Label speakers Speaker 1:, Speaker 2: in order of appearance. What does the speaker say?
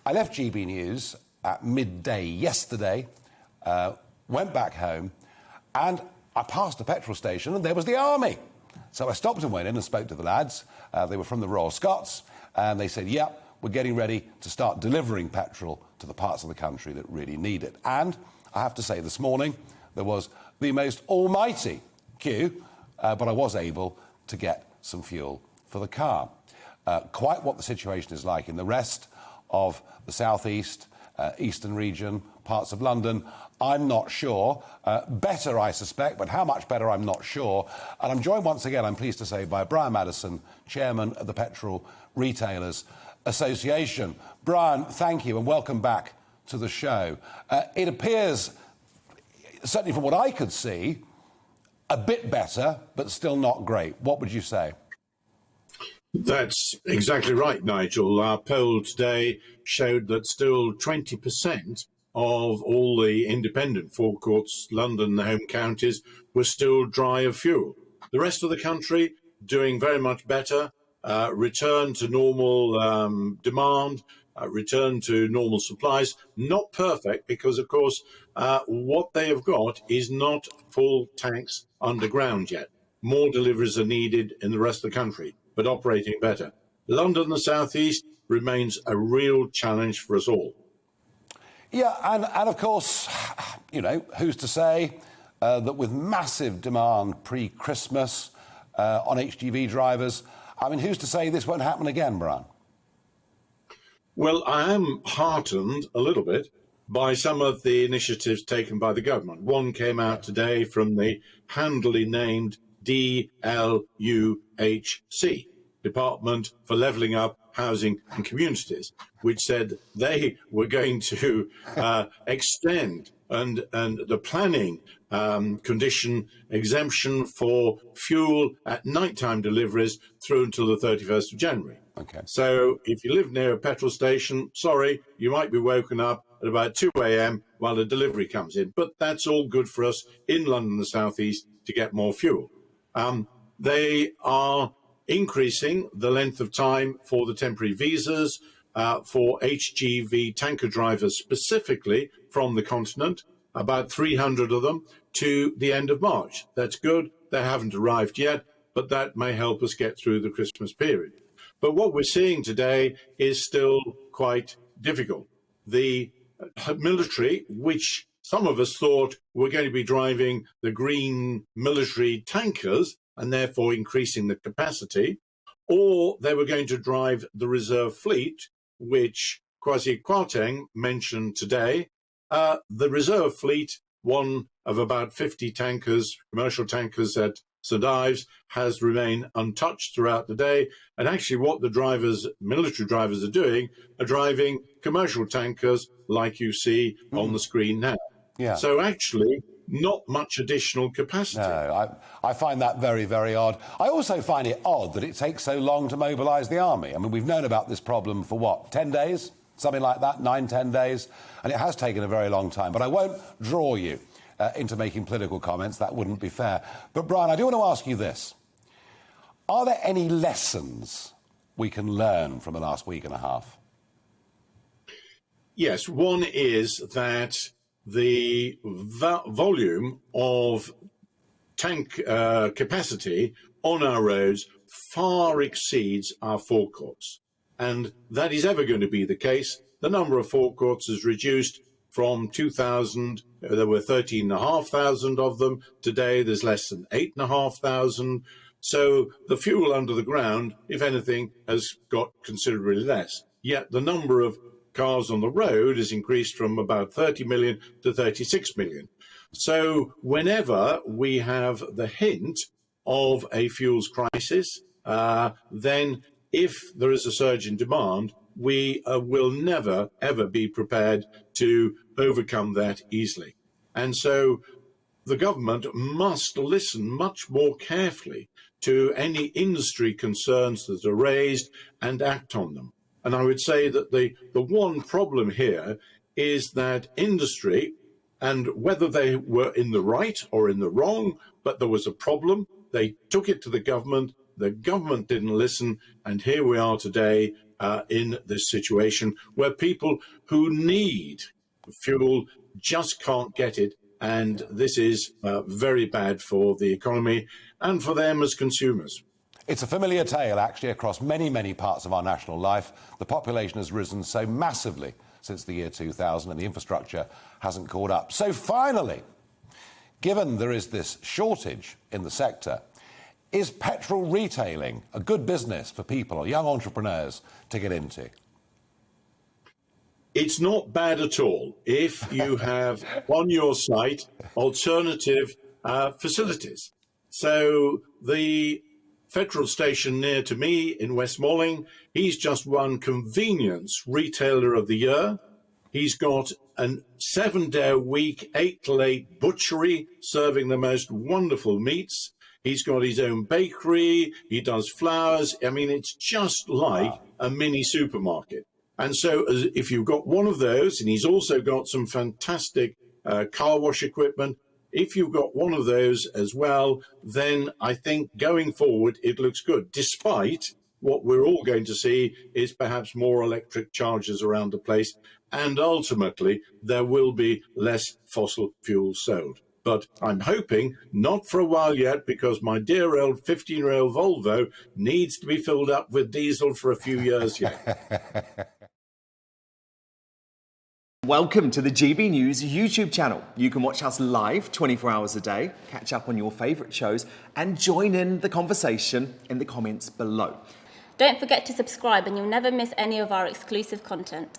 Speaker 1: I left GB News at midday yesterday, went back home, and I passed a petrol station, and there was the army. So I stopped and went in and spoke to the lads. They were from the Royal Scots, and they said, yeah, we're getting ready to start delivering petrol to the parts of the country that really need it. And I have to say, this morning, there was the most almighty queue, but I was able to get some fuel for the car. Quite what the situation is like in the rest of the southeast, eastern region, parts of London, I'm not sure. Better, I suspect, but how much better, I'm not sure. And I'm joined once again, I'm pleased to say, by Brian Maddison, chairman of the Petrol Retailers Association. Brian, thank you and welcome back to the show. It appears, certainly from what I could see, a bit better, but still not great. What would you say?
Speaker 2: That's exactly right, Nigel. Our poll today showed that still 20% of all the independent forecourts, London, the home counties, were still dry of fuel. The rest of the country doing very much better, return to normal demand, return to normal supplies. Not perfect because, of course, what they have got is not full tanks underground yet. More deliveries are needed in the rest of the country, but operating better. London, the southeast, remains a real challenge for us all.
Speaker 1: Yeah, and of course, you know, who's to say that with massive demand pre-Christmas on HGV drivers, I mean, who's to say this won't happen again, Brian?
Speaker 2: Well, I am heartened a little bit by some of the initiatives taken by the government. One came out today from the handily named DLUHC, Department for Levelling Up Housing and Communities, which said they were going to extend and the planning condition exemption for fuel at nighttime deliveries through until the 31st of January.
Speaker 1: Okay.
Speaker 2: So if you live near a petrol station, sorry, you might be woken up at about 2 a.m. while the delivery comes in. But that's all good for us in London, the southeast, to get more fuel. They are increasing the length of time for the temporary visas for HGV tanker drivers specifically from the continent, about 300 of them, to the end of March. That's good. They haven't arrived yet, but that may help us get through the Christmas period. But what we're seeing today is still quite difficult. The military, which some of us thought were going to be driving the green military tankers and therefore increasing the capacity, or they were going to drive the reserve fleet, which Kwasi Kwarteng mentioned today. The reserve fleet, one of about 50 tankers, commercial tankers at St Ives, has remained untouched throughout the day. And actually what the drivers, military drivers, are doing are driving commercial tankers like you see on the screen now.
Speaker 1: Yeah.
Speaker 2: So actually not much additional capacity.
Speaker 1: No, I find that very, very odd. I also find it odd that it takes so long to mobilise the army. I mean, we've known about this problem for what, 10 days? Something like that, 9, 10 days? And it has taken a very long time. But I won't draw you into making political comments. That wouldn't be fair. But, Brian, I do want to ask you this. Are there any lessons we can learn from the last week and a half?
Speaker 2: Yes, one is that the volume of tank capacity on our roads far exceeds our forecourts. And that is ever going to be the case. The number of forecourts has reduced from 2,000. There were 13,500 of them. Today, there's less than 8,500. So the fuel under the ground, if anything, has got considerably less. Yet the number of cars on the road has increased from about 30 million to 36 million. So whenever we have the hint of a fuels crisis, then if there is a surge in demand, we will never, ever be prepared to overcome that easily. And so the government must listen much more carefully to any industry concerns that are raised and act on them. And I would say that the one problem here is that industry, and whether they were in the right or in the wrong, but there was a problem, they took it to the government didn't listen, and here we are today in this situation where people who need fuel just can't get it. And this is very bad for the economy and for them as consumers.
Speaker 1: It's a familiar tale, actually, across many, many parts of our national life. The population has risen so massively since the year 2000 and the infrastructure hasn't caught up. So finally, given there is this shortage in the sector, is petrol retailing a good business for people or young entrepreneurs to get into?
Speaker 2: It's not bad at all if you have on your site alternative facilities. So the petrol station near to me in Westmoreland, he's just won Convenience Retailer of the Year. He's got a 7-day-a-week, 8 to 8 butchery serving the most wonderful meats. He's got his own bakery. He does flowers. I mean, it's just like a mini supermarket. And so if you've got one of those, and he's also got some fantastic car wash equipment, if you've got one of those as well, then I think going forward, it looks good, despite what we're all going to see is perhaps more electric chargers around the place. And ultimately, there will be less fossil fuel sold. But I'm hoping not for a while yet, because my dear old 15-year-old Volvo needs to be filled up with diesel for a few years yet.
Speaker 3: Welcome to the GB News YouTube channel. You can watch us live 24 hours a day, catch up on your favourite shows and join in the conversation in the comments below.
Speaker 4: Don't forget to subscribe and you'll never miss any of our exclusive content.